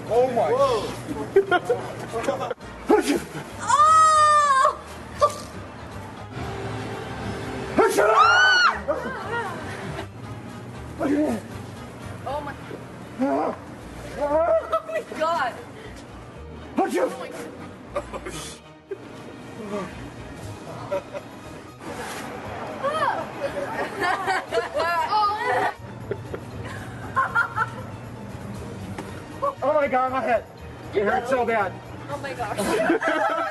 Oh my. Oh my. Oh my god. Oh my Oh my god, my head. It hurts so bad. Oh my gosh.